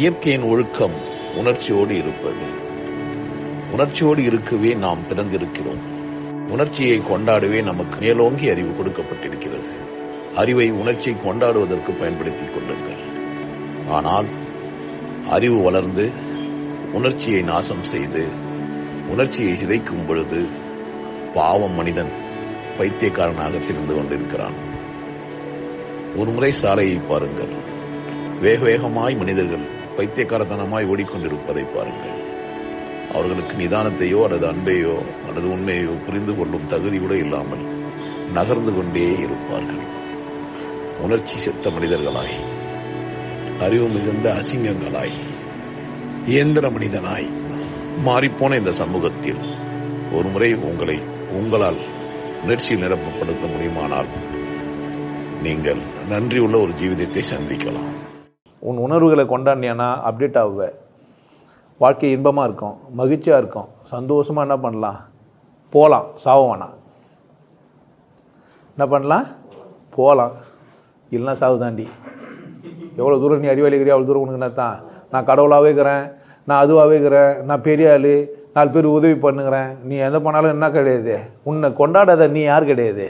இயற்கையின் ஒழுக்கம் உணர்ச்சியோடு இருப்பது. உணர்ச்சியோடு இருக்கவே நாம் பிறந்திருக்கிறோம். உணர்ச்சியை கொண்டாடவே நமக்கு மேலோங்கி அறிவு கொடுக்கப்பட்டிருக்கிறது. அறிவை உணர்ச்சியை கொண்டாடுவதற்கு பயன்படுத்திக் கொள்ளுங்கள். ஆனால் அறிவு வளர்ந்து உணர்ச்சியை நாசம் செய்து உணர்ச்சியை சிதைக்கும் பொழுது பாவம் மனிதன் பைத்தியக்காரனாக திரிந்து கொண்டிருக்கிறான். ஒருமுறை சாலையை பாருங்கள். வேக வேகமாய் மனிதர்கள் பைத்தியக்காரத்தனமாய் ஓடிக்கொண்டிருப்பதை பாருங்கள். அவர்களுக்கு நிதானத்தையோ அல்லது அன்பையோ அல்லது உண்மையோ புரிந்து கொள்ளும் தகுதி கூட இல்லாமல் நகர்ந்து கொண்டே இருப்பார்கள். உணர்ச்சி செத்த மனிதர்களாய், அறிவு மிகுந்த அசிங்கங்களாய், இயந்திர மனிதனாய் மாறிப்போன இந்த சமூகத்தில் ஒருமுறை உங்களால் உணர்ச்சியில் நிரப்பப்படுத்த முடியுமானால் நீங்கள் நன்றியுள்ள ஒரு ஜீவிதத்தை சந்திக்கலாம். உன் உணர்வுகளை கொண்டாடினா அப்டேட் ஆகுவ. வாழ்க்கை இன்பமாக இருக்கும், மகிழ்ச்சியாக இருக்கும், சந்தோஷமாக என்ன பண்ணலாம், போகலாம். சாவ வேணாம். என்ன பண்ணலாம், போகலாம். இல்லைன்னா சாவு தாண்டி. எவ்வளோ தூரம் நீ அறிவாளிக்கிறியா அவ்வளோ தூரம் உனக்கு என்ன தான். நான் கடவுளாகவே இருக்கிறேன், நான் அதுவாகவே இருக்கிறேன், நான் பெரிய ஆள், 4 பேர் உதவி பண்ணுங்கிறேன். நீ எந்த பண்ணாலும் என்ன கிடையாது. உன்னை கொண்டாடாத நீ யார் கிடையாது.